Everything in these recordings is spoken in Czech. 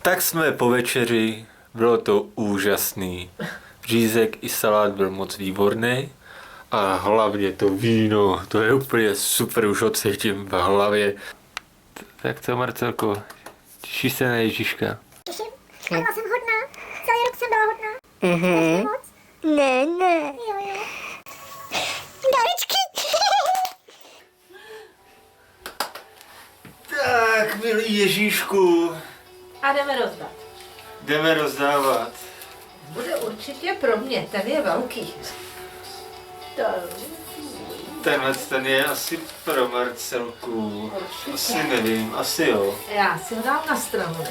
Tak jsme po večeři, bylo to úžasný. Řízek i salát byl moc výborný a hlavně to víno, to je úplně super, už ho cítím v hlavě. Tak co, Marcelko, těšíš se na Ježíška? Těším, a byla jsem hodná, celý rok jsem byla hodná. Mhm. Moc? Ne. Jo. Dárečky. Tak, milý Ježíšku, A jdeme rozdat. jdeme rozdávat. Bude určitě pro mě, ten je velký. Ten je asi pro Marcelku. Asi nevím, asi jo. Já si ho dám na stranu.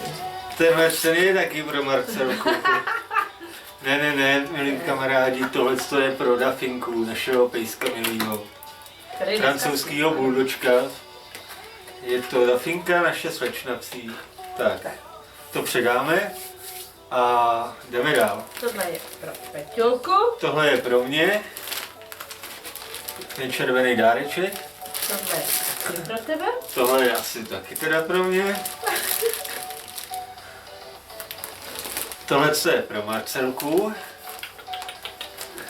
Ten je taky pro Marcelku. Ne, milí kamarádi, tohle je pro Dafinku, našeho pejska milýho. Francouzskýho buldočka. Je to Dafinka, naše slečna psí. Tak, to předáme a jdeme dál. Tohle je pro Peťulku, Tohle je pro mě. Ten červený dáreček. tohle je taky pro tebe. Tohle je asi taky teda pro mě. Tohle je pro Marcelku.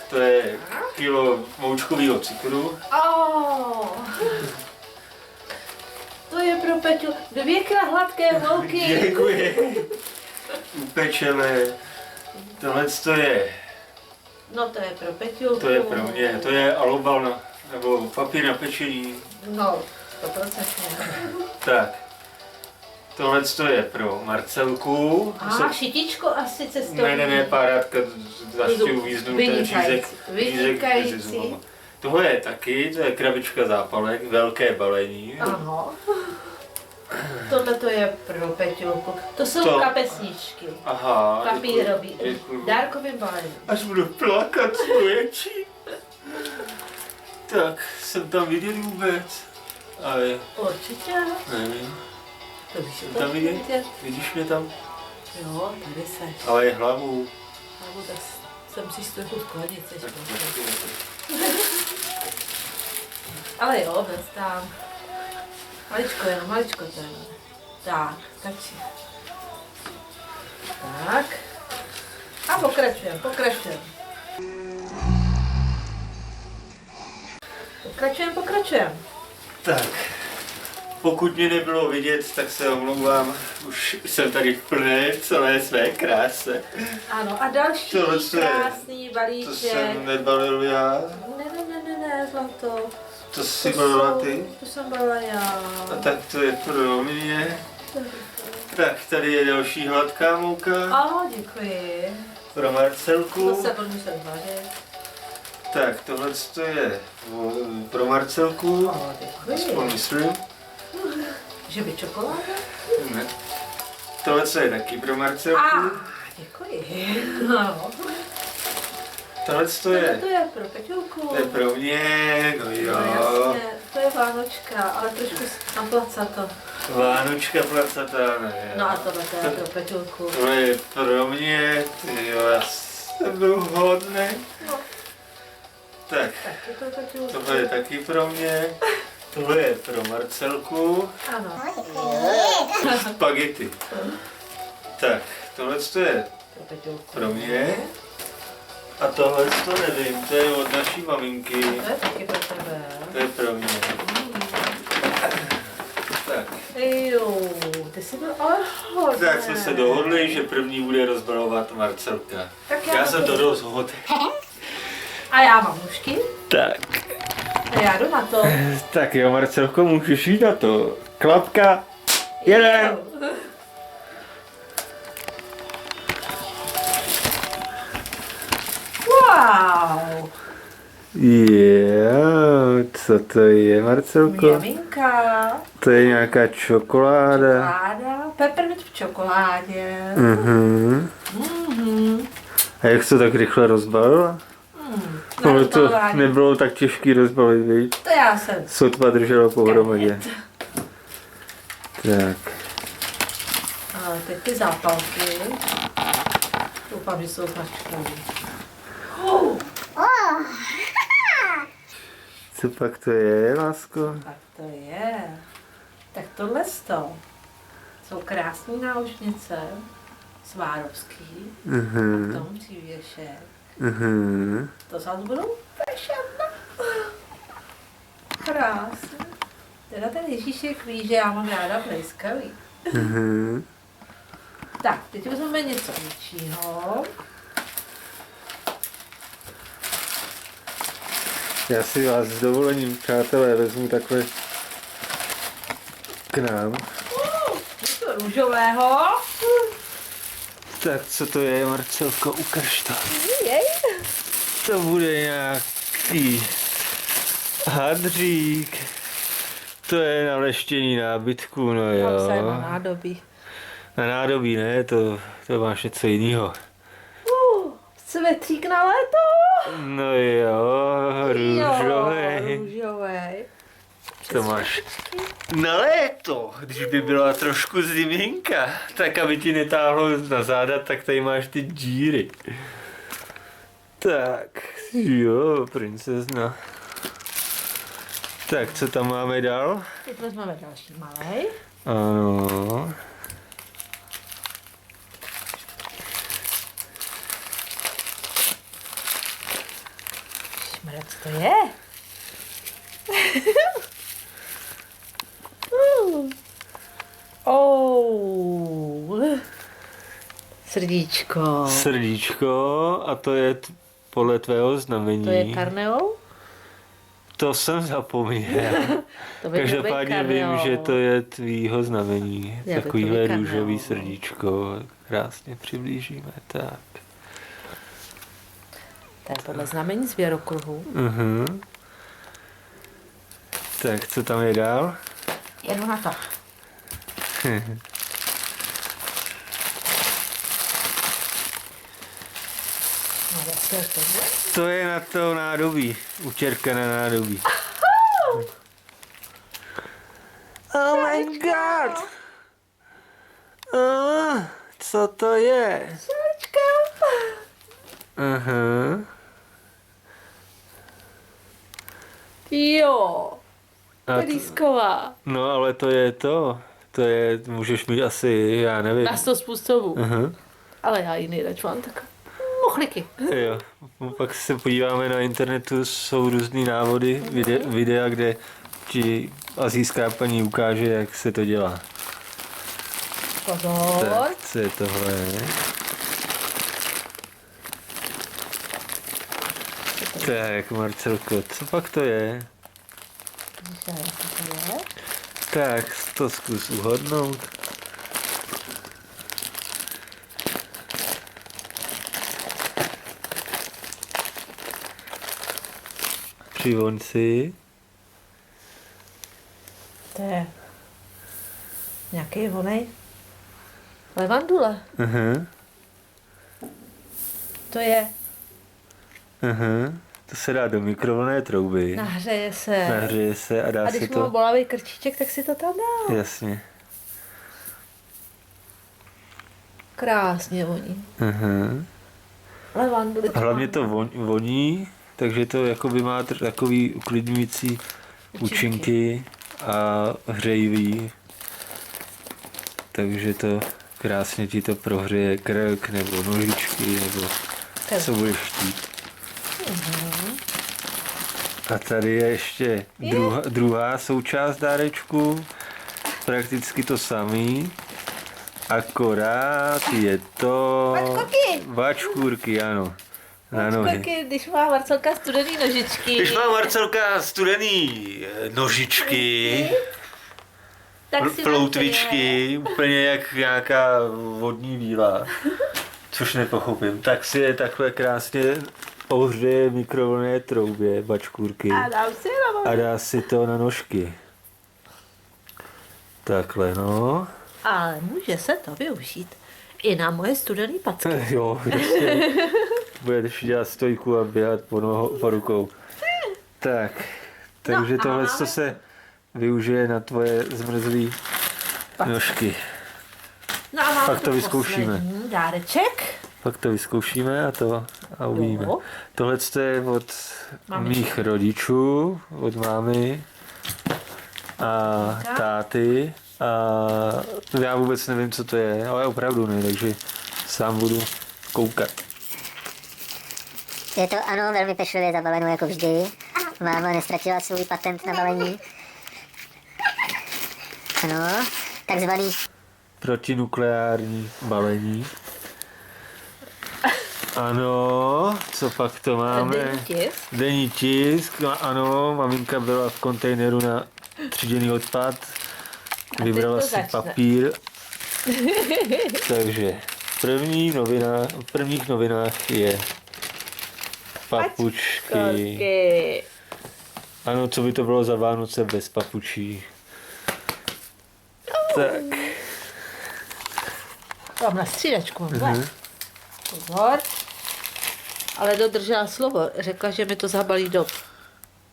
To je kilo moučkového cukru. To je pro Peťu 2krát hladké mouky. Děkuji. Upečené. Tohle je, No to je pro Peťulku. to je pro mě. To je alobal nebo papír na pečení. No, 100%. Tak. Tohle je pro Marcelku. Šitičko asi cestovní. Ne, párátka zaštěju uvíznu ten řízek Vynikající. mezi zubama. Tohle je taky, to je krabička zápalek, velké balení. Ano. Tohle to je pro Peťulku. To jsou To- kapesničky. Aha, Papírový. děkuju. Dárkovým balením. Až budu plakat z doječí. Tak, jsem tam viděl vůbec? Ale Určitě. nevím. To víš, Jsem to tam vidět? vidět. Vidíš mě tam? Jo, tady seš. Ale je hlavu. Nebo tak jsem si trochu skladit. Tak, Ale jo, bez tam. Maličko jenom, maličko ten. Tak, stačí. Tak. A pokračujeme. Pokračujeme. tak. Pokud mě nebylo vidět, tak se omlouvám. Už jsem tady v plné celé své kráse. Ano, a další Tohle je- krásný To balíček. jsem nebalil já. Ne, zlato. To si balila ty. To jsem balila já. A tak to je pro mě. Tak tady je další hladká mouka Děkuji. pro Marcelku. To se budu muset vařit. Tak tohle je pro Marcelku. Děkuji. Aspoň myslím. Že by čokoláda? Ne. Tohle je taky pro Marcelku. Děkuji. No. Tohle To je pro Peťulku. to je pro mě. No No jo. jasně, to je Vánočka, ale trošku naplacato. Vánočka placatá, ne. No a tohle to je pro Peťulku. To je pro mě. Tyjo, já jsem byl hodný. No. Tak. Taky pro Peťulku. Tohle je taky pro mě. Tohle je pro Marcelku. Ano. Spagety. Tak, tohle je Pro Peťulku. pro mě. A tohle to nevím, to je od naší maminky. To je taky pro tebe. To je pro mě. Tak. Jo, ty jsi byl ale hodný. Tak jsme se dohodli, že první bude rozbalovat Marcelka. Tak Já jsem to rozhodl. A já mám nůžky. Tak. A já jdu na to. Tak jo, Marcelko, můžeš jít na to. Klapka. Jeden. Wow. Jo, co to je, Marcelko? Mjaminka. To je nějaká čokoláda. Čokoláda. Peppermint v čokoládě. A jak se tak rychle rozbalila? Ale to rozbalování. nebylo tak těžký rozbalit, viď? To já jsem. Sotva drželo pohromadě. Tak. A teď ty zápalky. Doufám, že jsou značkové. Co pak to je, lásko? Tak to je. Tak tohle to. Jsou krásné náušnice, svárovský, k tomu přívěšek. To zase budou fashion. Krásně. Teda ten Ježíšek ví, že já mám ráda blejskavý. Tak, teď vezmeme něco většího. Já si vás s dovolením, přátelé, vezmu takhle k nám. Něco růžového. Tak co to je, Marcelko, ukaž to. Jej. To bude nějaký hadřík. To je na leštění nábytku, no jo. Napsal na nádobí. Na nádobí, ne, to máš něco jiného. Svetřík na léto. No jo, růžový. Růžový. To máš na léto, když by byla trošku ziminka, tak aby ti netáhlo na záda, tak tady máš ty díry. Tak, jo, princezna. Tak, co tam máme dál? Teď vezmeme další malej. Ano. Šmrec to je. Srdíčko. Srdíčko, a to je podle tvého znamení. To je karneol? To jsem zapomněl. To by Každopádně vím, že to je tvýho znamení. Já by to Takovýhle byl růžový karneol. srdíčko. Krásně přiblížíme, tak. To je podle znamení zvěrokruhu. Tak, co tam je dál? Jedu na to. No, to je tohle. To je na to nádobí. Utěrka na nádobí. Oh my god! Co to je? Srdíčko. Aha. Jo. A Lísková. no ale to je to. To je, můžeš mít asi, já nevím. Na 100 způsobů. Aha. Ale já jiný radši mám tak mochliky. Jo. Pak se podíváme na internetu, jsou různý návody, videa, kde ti asijská paní ukáže, jak se to dělá. Pozor. Tak, co je tohle? Tak, Marcelko, co pak to je? Tak, to zkus uhodnout. Přivoň si. To je nějaký onej levandule. Aha, To je, aha. To se dá do mikrovlnné trouby. nahřeje se. Nahřeje se a dá A se když mám to. bolavý krčiček, tak si to tam dá. Jasně. Krásně voní. Aha. Levanduly. A hlavně to voní, takže to jakoby má takový uklidňující účinky a hřejivý. Takže to krásně ti to prohřeje krk nebo nožičky nebo co budeš chtít. A tady je ještě druhá součást dárečku, prakticky to samý, akorát je to vačkůrky, ano, na nohy. Vačkůrky, když má Marcelka studený nožičky. Když má Marcelka studený nožičky, tak si ploutvičky, úplně jak nějaká vodní víla, což nepochopím, tak si je takhle krásně ohřeje v mikrovlnné troubě vačkůrky A dám si na nohy. a dá si to na nožky. Takhle, no. Ale může se to využít i na moje studený packy. Jo, prostě. Budeš dělat stojku a běhat po rukou. Tak, takže No, tohle a co se využije na tvoje zmrzlý nožky. No a máme Pak to vyzkoušíme. poslední dáreček. Pak to vyzkoušíme a uvidíme. Jo. Tohle je od mých rodičů, od mámy a táty. A já vůbec nevím, co to je, ale opravdu ne, takže sám budu koukat. Je to ano, velmi pečlivě zabaleno jako vždy. Máma nestratila svůj patent na balení. Ano, takzvaný Protinukleární balení. Ano, co pak to máme? Denní tisk. Denní tisk, no ano, maminka byla v kontejneru na tříděný odpad. Vybrala teď to si začne. papír. Takže v prvních novinách je papučky. Koky. Ano, co by to bylo za Vánoce bez papučí. Tak. Mám na střídačku, mám Pozor. Ale dodržela slovo. Řekla, že mi to zabalí do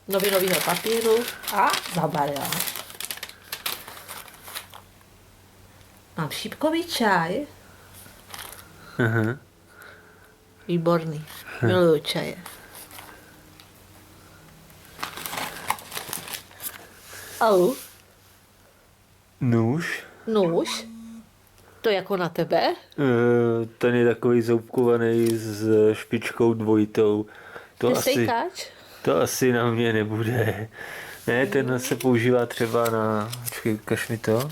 novinového papíru a zabalila. Mám šípkový čaj. Aha. Výborný. Miluju čaje. Au. Nůž. Nůž. To jako na tebe. Ten je takový zoubkovaný s špičkou dvojitou. Ty stejkáč. To asi na mě nebude. Ne, ten se používá třeba na... Počkej, ukaž mi to.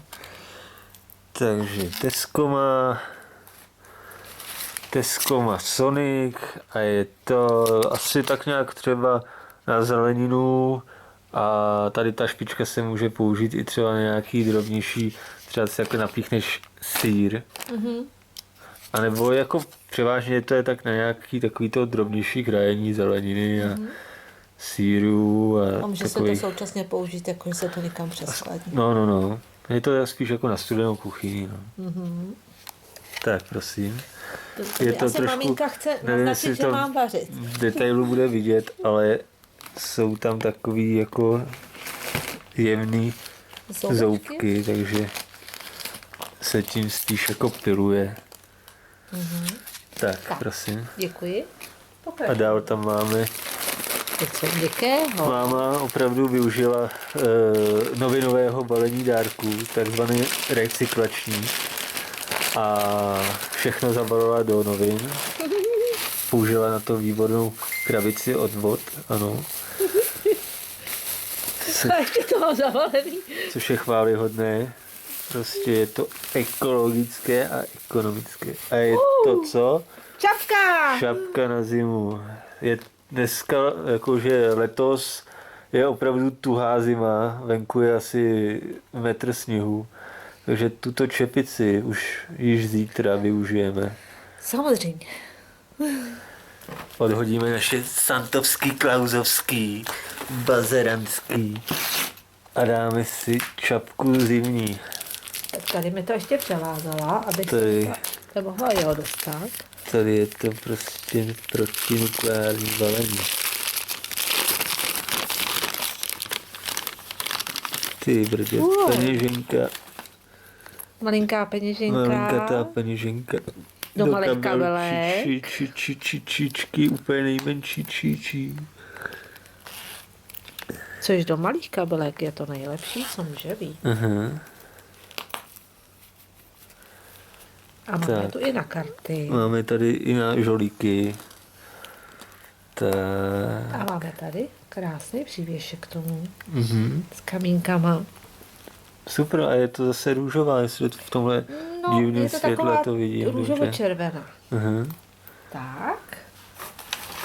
Takže Tesco má Sonic a je to asi tak nějak třeba na zeleninu a tady ta špička se může použít i třeba na nějaký drobnější, třeba si jako napíchneš sýr. A nebo jako převážně to je tak na nějaký takovýto drobnější krajení zeleniny a sýru A může takových... se to současně použít, jako že se to někam přeskladní. No. Je to spíš jako na studenou kuchyni. No. Tak, prosím. Je to Asi trošku, maminka chce nevím, naznačit, jestli že to mám vařit. v detailu bude vidět, ale jsou tam takový jako jemný zoubky, takže se tím spíš jako piluje. Tak, prosím. Děkuji. A dál tam máme, Něco měkkého. máma opravdu využila novinového balení dárků, takzvaný recyklační. A všechno zabalila do novin. Použila na to výbornou krabici od vod, ano. A ještě to mám zavalený. Což je chvályhodné. Prostě je to ekologické a ekonomické. A je to co? Čapka! Šapka na zimu. Je dneska, jakože letos je opravdu tuhá zima. Venku je asi metr sněhu. Takže tuto čepici už již zítra využijeme. Samozřejmě. Odhodíme naše santovský, klauzovský, bazeranský a dáme si čapku zimní. Tak tady mi to ještě převázala, abych Tady. se mohla jeho dostat. Tady je to prostě protinukleární balení. Ty brdě, peněženka. Malinká peněženka. Malinkatá peněženka. Do malých kabelek. Čičky, úplně nejmenší číčí. Což do malých kabelek je to nejlepší, co může být. Aha. A máme Tak. tu i na karty. Máme tady i na žolíky. Tak. A máme tady krásný přívěšek k tomu. Mhm. S kamínkama. Super, a je to zase růžová, jestli v tomhle No, divném je to světle taková to vidím. dobře. růžovo-červená. Aha. Tak.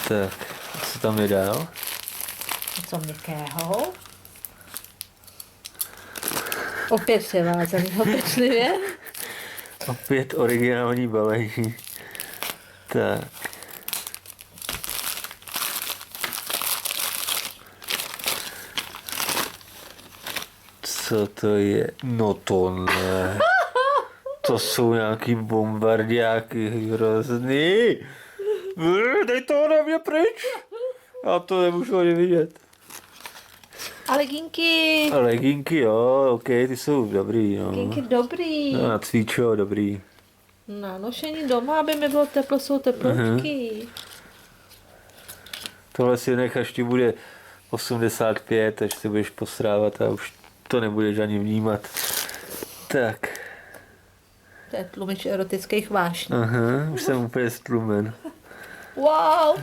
Tak, co tam je dál? Něco měkkého. Opět převázaného pečlivě. Opět originální balení. Tak. Co to je? No to ne. To jsou nějaký bombardiáky hrozný. Dej to ode mě pryč. Já to nemůžu ani vidět. A legínky. A leginky, jo, ok, ty jsou dobrý, no. Legínky dobrý. No, na cvičo, dobrý. Na nošení doma, aby mi bylo teplo, jsou teploučky. Tohle si nech, až ti bude 85, až si budeš posrávat a už to nebudeš ani vnímat. Tak. To je tlumič erotických vášní. Aha, už jsem úplně stlumen. Wow!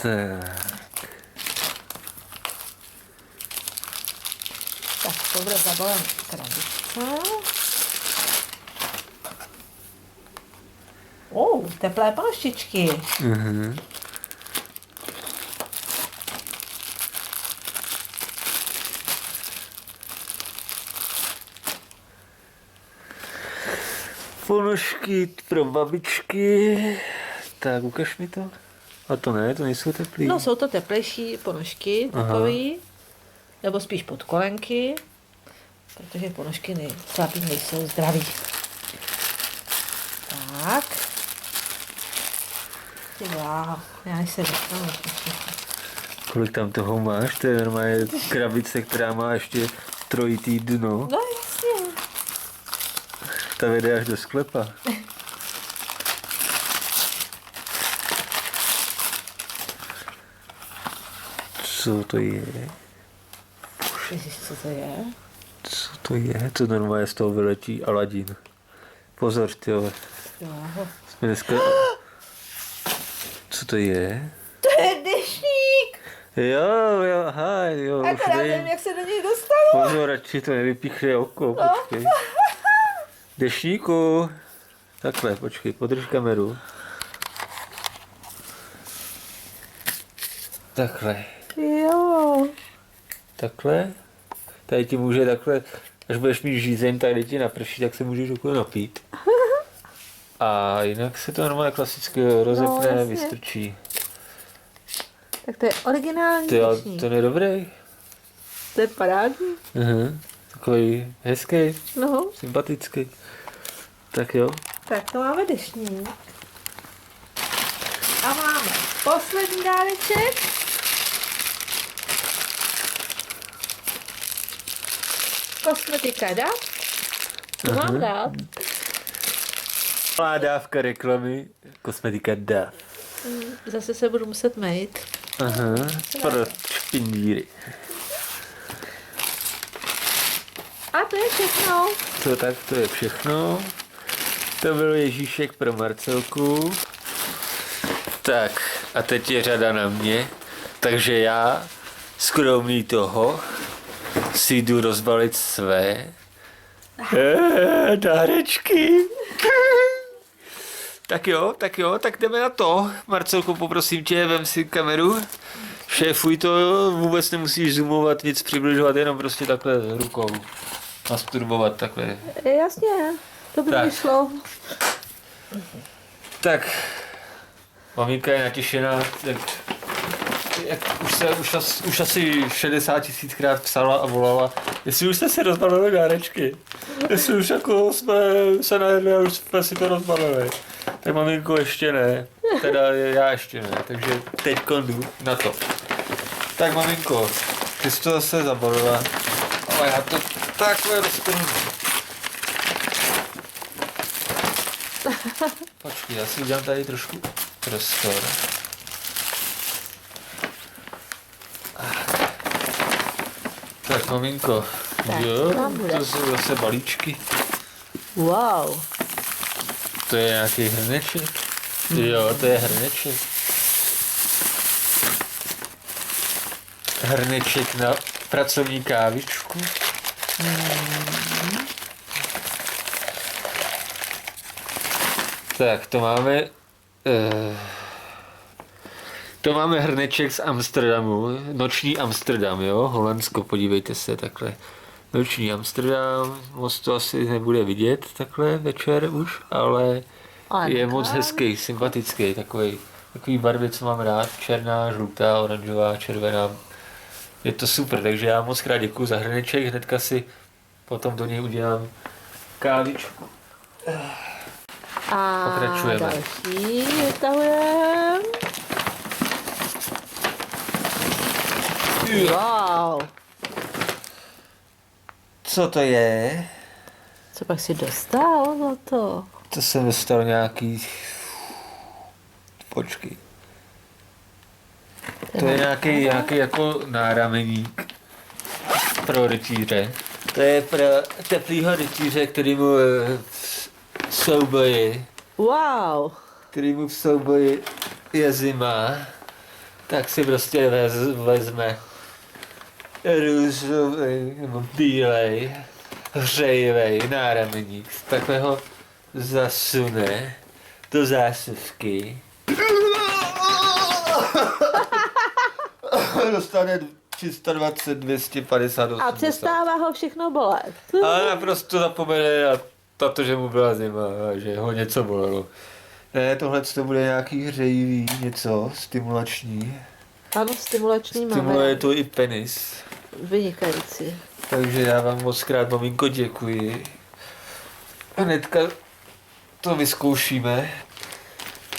Tak. Tak to bude zabalen krabička. Teplé pláštičky. Mhm. Ponožky pro babičky. Tak, ukaž mi to. A to ne, to nejsou teplý. No, jsou to teplejší ponožky takový, nebo spíš podkolenky, protože ponožky chlapí nejsou zdraví. Tak. Ty wow, já se dostanu. Kolik tam toho máš? To je normálně krabice, která má ještě trojitý dno. No jasně. Ta vede až do sklepa. Co to je? Ježiš, co to je? Co to je? To normálně z toho vyletí Aladin. Pozor, tyjo. Jo. Jsme dneska... Co to je? To je deštník! Jo, aha, jo, už Akorát nevím, vím. jak se do něj dostanu. Pozor, radši to nevypíchne oko, počkej. Dešníku. Takhle, počkej, podrž kameru. Takhle. Jo. Takhle. Tady ti může takhle, až budeš mít žízeň, tak ti naprší, tak se můžeš okolo napít. A jinak se to normálně klasicky rozepne, jasně. vystrčí. Tak to je originální To, deštník. to je dobrý. To je parádní. Takový hezký, No, sympatický. Tak jo. tak to máme deštník. A máme poslední dáreček. Kosmetika DAF. To mám rád. Malá dávka reklamy, kosmetika DAF. Zase se budu muset mejt. Aha, pro špindíry. A to je všechno. To je všechno. To byl Ježíšek pro Marcelku. Tak, a teď je řada na mě. Takže já, skromný toho, si jdu rozbalit své dárečky. Tak jo, tak jdeme na to. Marcelko, poprosím tě, vem si kameru. Šéfuj to, vůbec nemusíš zoomovat, nic přibližovat, jenom prostě takhle rukou. Masturbovat takhle. Jasně, to by Tak. mi šlo. Tak, maminka je natěšená, jak už asi 60 000krát psala a volala, jestli už jste si rozbalili dárečky, jestli už jako jsme se najedli a už jsme si to rozbalili. Tak maminko ještě ne, teda já ještě ne, takže teď jdu na to. Tak maminko, ty jsi to zase zabalila, ale já to takhle roztrhnu. Počkej, já si udělám tady trošku prostor. Tak maminko, Tak, jo, tam bude. to jsou zase balíčky. Wow. To je nějaký hrneček? Jo, to je hrneček. Hrneček na pracovní kávičku. Tak, to máme... To máme hrneček z Amsterdamu, noční Amsterdam, jo, Holandsko, podívejte se takhle. Noční Amsterdam, moc to asi nebude vidět takhle večer už, ale je moc hezký, sympatický, takový barvy, co mám rád, černá, žlutá, oranžová, červená. Je to super, takže já moc krát děkuju za hrneček, hnedka si potom do něj udělám kávičku. A Pokračujeme. další vytahujeme. Wow. Co to je? Co pak si dostal za to? To jsem dostal nějaký... Počkej. To je nějaký jako nárameník pro rytíře. To je pro teplýho rytíře, který mu v souboji, Wow. v souboji je zima, tak si prostě vezme růžový nebo bílej, hřejivej nárameník. Takhle ho zasune do zásuvky. Dostane 320, 250, A přestává ho všechno bolet. Ale naprosto zapomene na to, že mu byla zima a že ho něco bolelo. Ne, tohle to bude nějaký hřejivý něco, stimulační. Ano, stimulační máme. Stimuluje to i penis. Vynikající. Takže já vám moc krát, maminko, děkuji. Hnedka to vyzkoušíme.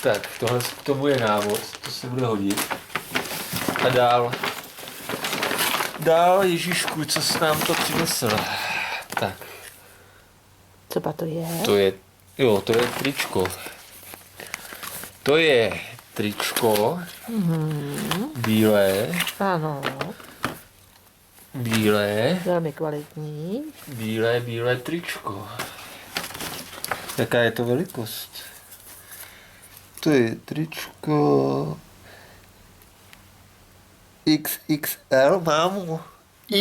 Tak, tohle k tomu je návod, to se bude hodit. A dál Ježíšku, co jsi nám to přinesl? Tak. Co pa to je? To je tričko. To je tričko. Bílé. Ano, Bílé. velmi kvalitní. Bílé tričko. Jaká je to velikost? To je tričko XXL, mámu.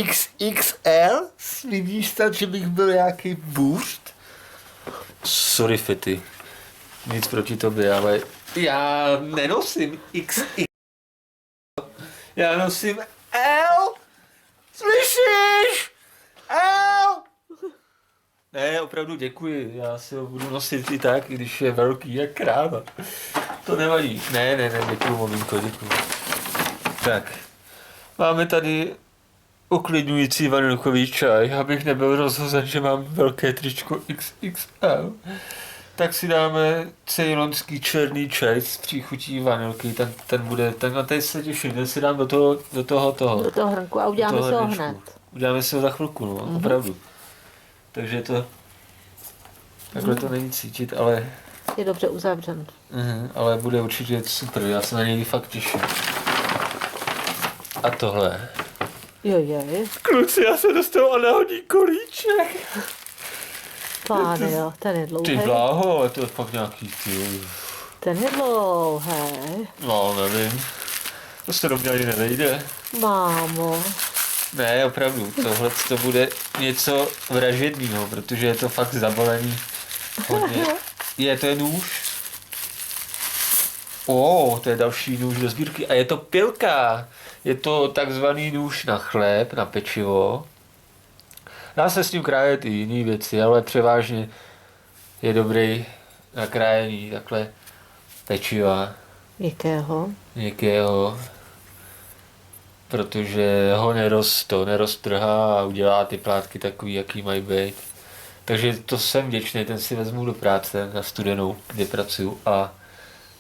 XXL? Vidíš tam, že bych byl nějaký boost? Sorry, Fety. Nic proti tobě, ale já nenosím XXL. Já nosím L. Slyšíš? L. Ne, opravdu děkuji. Já si ho budu nosit i tak, i když je velký jak kráva. To nevadí. Ne, děkuji, maminko, děkuji. Tak. Máme tady uklidňující vanilkový čaj, abych nebyl rozhozen, že mám velké tričko XXL. Tak si dáme ceylonský černý čaj s příchutí vanilky, na ten se těším, ten si dám do toho hrnku a uděláme si ho hrnečku. hned. Uděláme si ho za chvilku, no, opravdu. Takže takhle to není cítit, ale... Je dobře uzavřen. Ale bude určitě super, já se na něj fakt těším. A tohle. Jo. Kluci, já se dostal a náhodní kolíček. Páne jo, ten je dlouhý. Ty bláho, ale to je fakt nějaký ty. Ten je dlouhý. No, nevím. To se do mě ani nevejde. Mámo. Ne, opravdu, tohle to bude něco vražedného, protože je to fakt zabalený hodně. To je nůž. To je další nůž do sbírky. A je to pilka. Je to takzvaný nůž na chléb, na pečivo. Dá se s ním krájet i jiné věci, ale převážně je dobrý na krájení takhle pečiva. Měkkého. Protože ho neroztrhá a udělá ty plátky takový, jaký mají být. Takže to jsem vděčný, ten si vezmu do práce na studenou, kde pracuju. A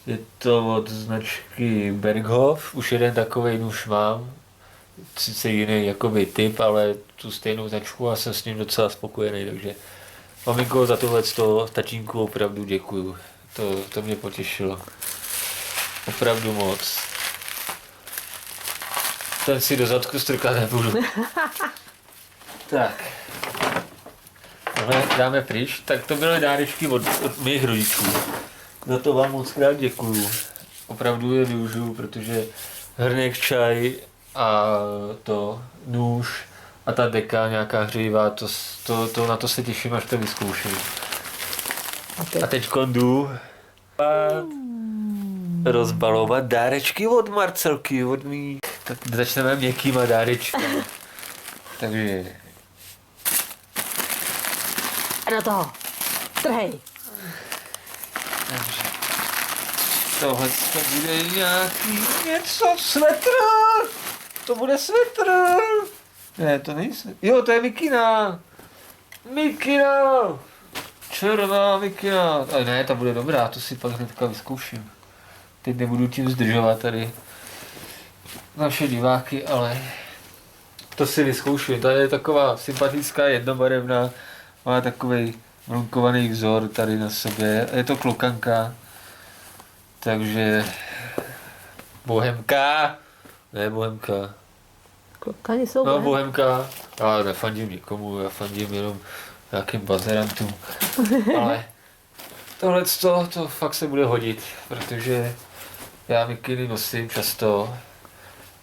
je to od značky Berghof, už jeden takovej nůž mám. Sice jiný jakoby typ, ale tu stejnou značku a jsem s ním docela spokojený, takže maminko, za tohleto tatínku opravdu děkuju. To mě potěšilo. Opravdu moc. Ten si do zadku strkat nebudu. Tak. Tohle dáme pryč. Tak to byly dárečky od mých rodičů. Za to vám moc krát děkuju. Opravdu je využiju, protože hrnek čaj a to nůž a ta deka nějaká hřejivá, na to se těším, až to vyzkouším. A teď jdu rozbalovat dárečky od Marcelky, od mých. Tak začneme měkkýma dárečkami. Takže... A do toho. Trhej. Takže... Tohle to bude nějaký něco, svetr! To bude svetr! Ne, to není svetr. Jo, to je mikina! Mikina! Černá mikina! Ale ne, ta bude dobrá, to si pak hnedka vyzkouším. Teď nebudu tím zdržovat tady naše diváky, ale to si vyzkouším. Tady je taková sympatická, jednobarevná, má takovej vlnkovaný vzor tady na sobě. Je to klokanka, takže bohemka. Ne, Bohemka. Klokani jsou No, bohem. Bohemka. Já nefandím nikomu, já fandím jenom nějakým bazerantům. Ale tohle to fakt se bude hodit, protože já mikiny nosím často.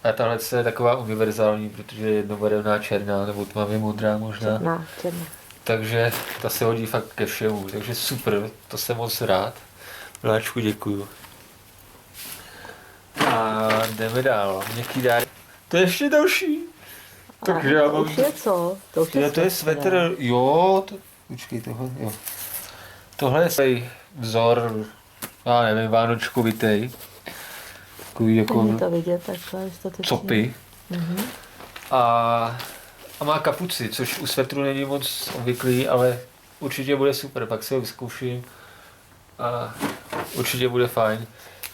A tahle je taková univerzální, protože je jednobarevná černá, nebo tmavě modrá možná. Černá. Takže ta se hodí fakt ke všemu. Takže super, to jsem moc rád. Miláčku, děkuju. A jdeme dál. Měkký dárek. To je ještě další. Takže já to mám... už je co? To už To je svetr, jo, počkej tohle, jo. Tohle je takový vzor, já nevím, vánočkovitej. Takový jako Není to vidět takhle dostatečně. copy. Mhm. A má kapuci, což u svetru není moc obvyklý, ale určitě bude super, pak si ho vyzkouším a určitě bude fajn.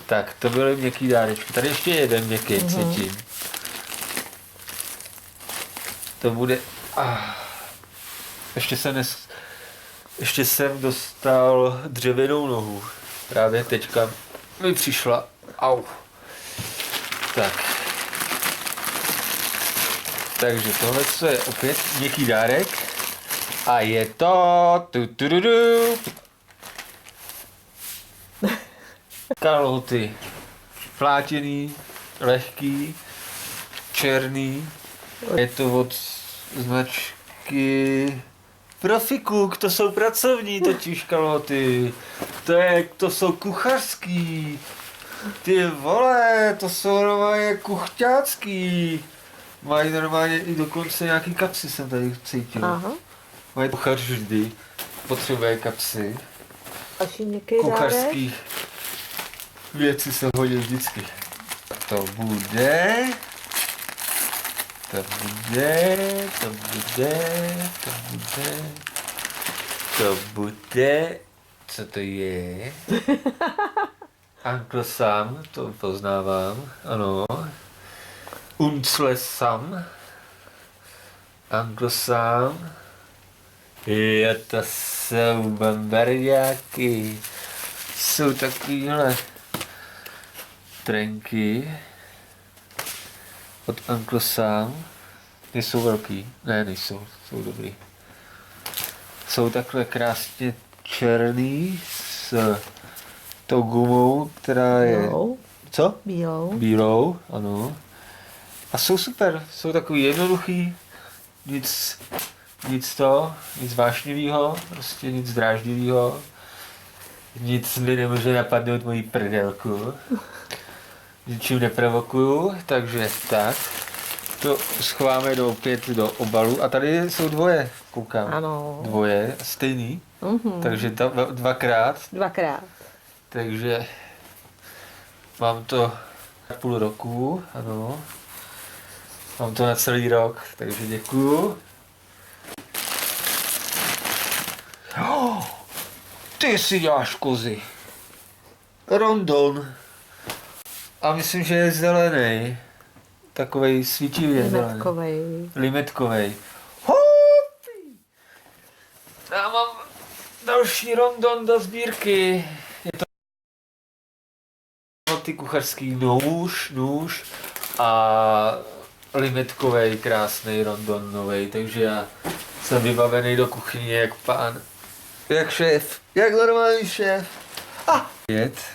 Tak, to byly měkký dárečky. Tady ještě jeden měkký cítím. To bude... Ještě jsem dostal dřevěnou nohu. Právě teďka mi přišla. Au. Tak. Takže tohle je opět měkký dárek. A je to... Kalhoty. Plátěný, lehký, černý. Je to od značky Profikuk, to jsou pracovní totiž kalhoty. To jsou kuchařský. Ty vole, to jsou normálně kuchťácký. Mají normálně i dokonce nějaký kapsy, jsem tady cítil. Aha. Mají kuchař vždy, potřebuje kapsy. Další měkký dárek. Kuchařský věci se hodí vždycky. To bude... Co to je? Uncle Sam, to poznávám, ano. Uncle Sam. Uncle Sam. Jo, to jsou bambariáky. Jsou takovýhle trenky od Uncle Sam. Nejsou velký? Ne, nejsou, jsou dobrý. Jsou takhle krásně černý s tou gumou, která je... Bílou. Co? Bílou. Bílou, ano. A jsou super, jsou takový jednoduchý, nic vášnivého, prostě nic dráždivého. Nic mi nemůže napadnout moji prdelku. Ničím neprovokuju, takže tak. To schováme opět do obalu. A tady jsou dvoje, koukám. Ano. Dvoje, stejný. Mhm. Takže dvakrát. Dvakrát. Takže mám to půl roku, ano. Mám to na celý rok, takže děkuju. Oh, ty si děláš kozy. Rondon. A myslím, že je zelený. Takovej svítivě zelený. Limetkovej. Limetkovej. Hopi! Já mám další rondon do sbírky. Je to ty kuchařský nůž a limetkovej krásný rondon novej, takže já jsem vybavený do kuchyně jak pán. Jak šéf, jak normální šéf.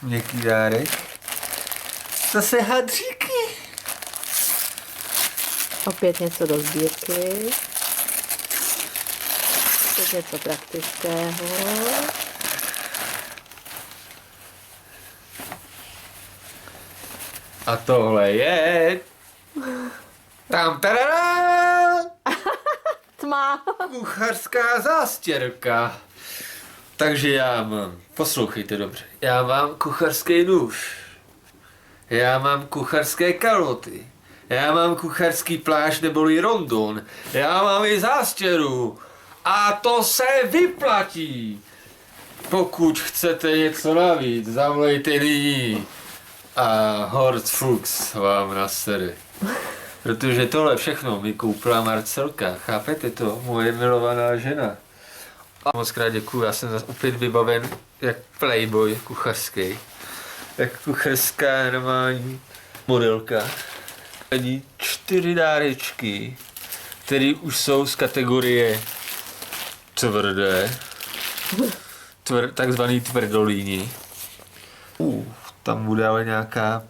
Měkký dárek. Zase hadříky. Opět něco do sbírky. Opět něco praktického. A tohle je... Tam tarará! Tma. Kuchařská zástěrka. Takže já mám, poslouchejte dobře, já mám kuchařský nůž. Já mám kuchařské kalhoty. Já mám kuchařský plášť neboli rondon. Já mám i zástěru. A to se vyplatí. Pokud chcete něco navíc, zavolejte nyní. A Horst Fuchs vám nasere. Protože tohle všechno mi koupila Marcelka. Chápete to? Moje milovaná žena. A moc krát děkuju, já jsem zase opět vybaven jak playboy kuchařský. Jak kuchařská normální modelka. Ani 4 dárečky, které už jsou z kategorie tvrdé, takzvaný tvrdolíni. Tam bude ale nějaká,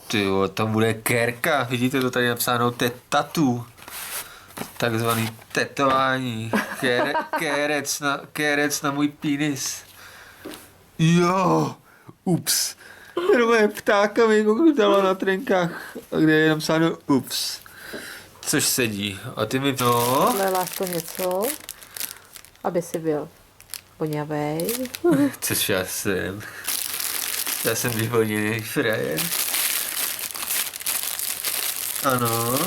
tyjo, tam bude kérka, vidíte to tady napsáno, tatu, takzvaný tetování, kérec na můj penis. Jo, ups. Normálně ptáka mi dala na trenkách, kde je napsáno ups. Což sedí. A ty mi to... Léváš to něco, aby si byl voňavej. Což já jsem. Já jsem vyvoněný frajer. Ano.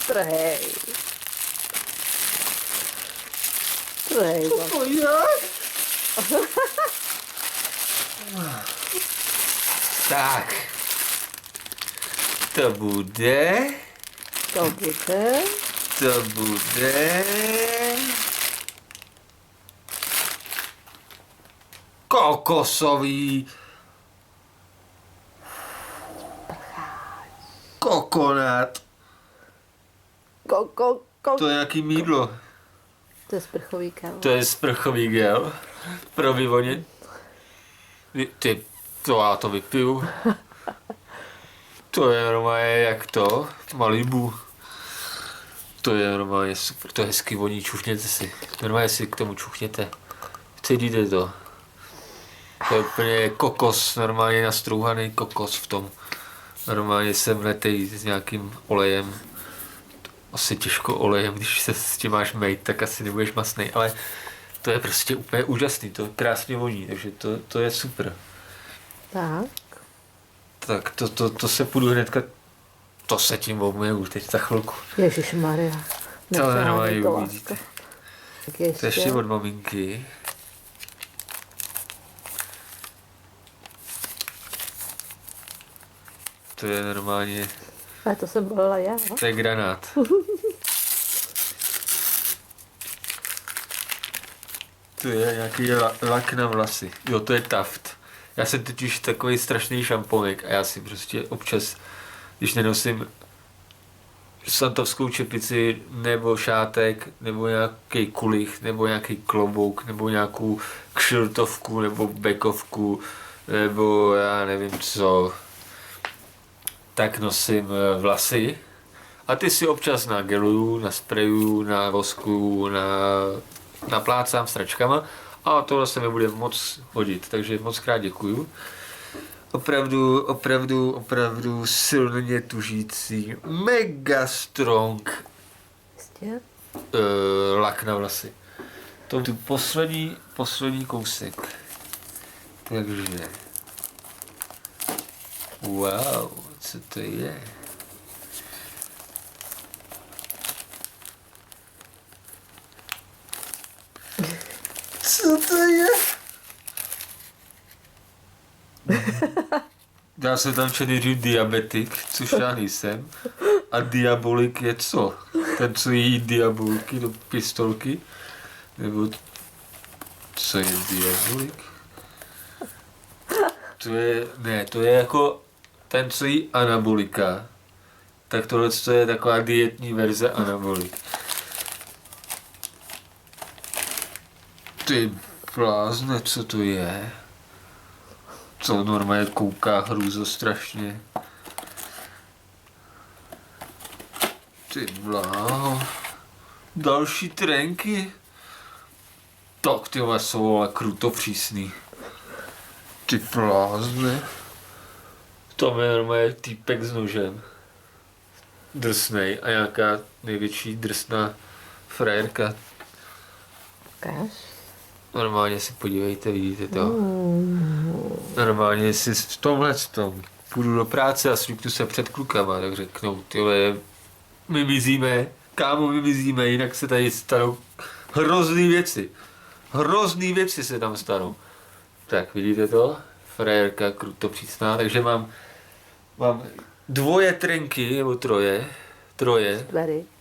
Trhej. Trhej. Tak. To bude... To bude... To bude... Kokosový... Kokonát. To je nějaký mýdlo. To je sprchový gel. To je sprchový gel. Pro vyvonění. Ty, to já to vypiju. To je normálně jak to, Malibu. To je normálně super, to je hezky voní, čuchněte si. Normálně si k tomu čuchněte. Cítíte to. To je úplně kokos, normálně nastrouhaný kokos v tom. Normálně jsem mletej s nějakým olejem. Asi těžko olejem, když se s tím máš mejt, tak asi nebudeš masnej, ale to je prostě úplně úžasný, to krásně voní, takže to je super. Tak. Tak to se půjdu hnedka, to se tím obměju teď za chvilku. Ježišmarja. To normálně to uvidíte. láska. Tak To je ještě od maminky. To je normálně, Ale to jsem volila já. to je granát. To je nějaký lak na vlasy. Jo, to je Taft. Já jsem totiž takový strašný šamponek a já si prostě občas, když nenosím santovskou čepici, nebo šátek, nebo nějaký kulich, nebo nějaký klobouk, nebo nějakou kšiltovku, nebo bekovku, nebo já nevím co, tak nosím vlasy. A ty si občas nageluju, nasprejuju, na vosku, naplácám stračkama a tohle se mi bude moc hodit, takže moc krát děkuju. Opravdu silně tužící, mega strong Jistě. lak na vlasy. To tu poslední kousek. Takže. Wow, co to je? Co to je? Dá se tam čelit diabetik, což já nejsem. A diabolik je co? Ten, co jí diabolky do pistolky? Nebo co je diabolik? To je jako ten, co jí anabolika. Tak tohle je taková dietní verze anabolik. Ty blázne, co to je? Co normálně kouká hrůzo strašně. Ty bláho. Další trenky? Tak ty jsou ale kruto přísný. Ty blázne. Tam je normálně týpek s nožem. Drsnej a nějaká největší drsná frajerka. Ukáž. Normálně si podívejte, vidíte to. Normálně si v tomhle tom půjdu do práce a slíknu se před klukama, tak řeknou, tyhle, my mizíme, kámo, my mizíme, jinak se tady stanou hrozný věci se tam stanou. Tak, vidíte to? Frajerka, kruto přísná, takže mám dvoje trenky, nebo troje,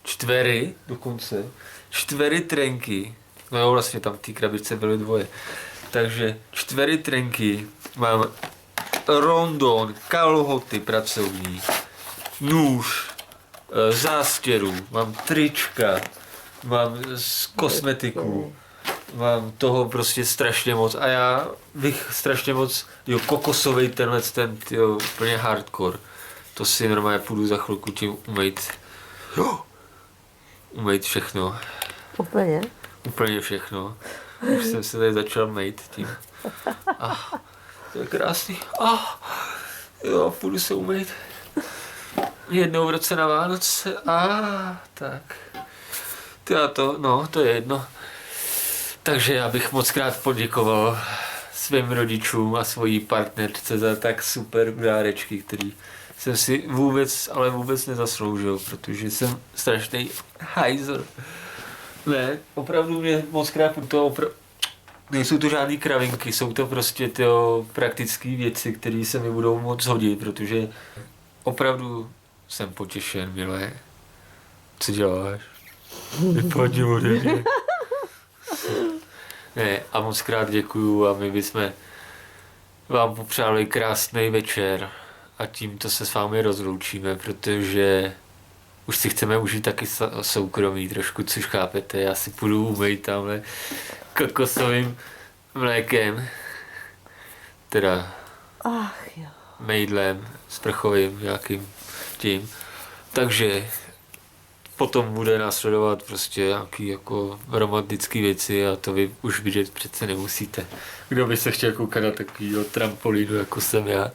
čtvery dokonce, čtvery trenky, no jo, vlastně tam v té krabičce byly dvoje, takže čtvery trenky mám rondon, kalhoty pracovní, nůž, zástěru, mám trička, mám z kosmetiku, mám toho prostě strašně moc a já bych strašně moc, kokosový tenhle ten, úplně hardcore. To si normálně půjdu za chvilku tím umýt všechno. Úplně? Úplně všechno. Už jsem se tady začal mejt tím. To je krásný. Jo, půjdu se umýt. Jednou v roce na Vánoce. Tak. To je jedno. Takže já bych moc krát poděkoval svým rodičům a svojí partnerce za tak super dárečky, který jsem si vůbec nezasloužil, protože jsem strašný hajzl. Ne, opravdu mě moc krát nejsou to žádný kravinky, jsou to prostě ty praktické věci, které se mi budou moc hodit, protože opravdu jsem potěšen, milé. Co děláš? Vypadni ode mě. Ne, a moc krát děkuju a my bychom vám popřáli krásný večer a tímto se s vámi rozloučíme, protože už si chceme užít taky soukromí trošku, což chápete, já si půjdu umýt tamhle kokosovým mlékem, teda mejdlem, sprchovým nějakým tím, takže potom bude následovat prostě nějaký jako romantický věci a to vy už vidět přece nemusíte. Kdo by se chtěl koukat na takovýho trampolínu, jako jsem já.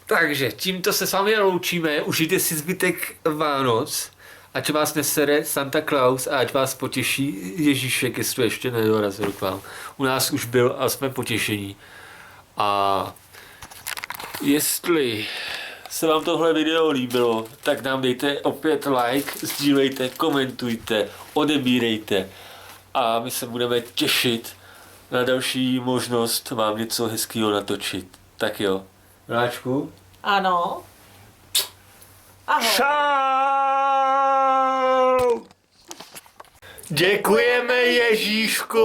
Takže tímto se s vámi loučíme, užijte si zbytek Vánoc, ať vás nesere Santa Claus a ať vás potěší Ježíšek, jestli ještě nedorazil k vám. U nás už byl a jsme potěšení. A jestli se vám tohle video líbilo, tak nám dejte opět like, sdílejte, komentujte, odebírejte a my se budeme těšit na další možnost vám něco hezkého natočit. Tak jo. Miláčku? Ano. Ahoj. Čau! Děkujeme, Ježíšku!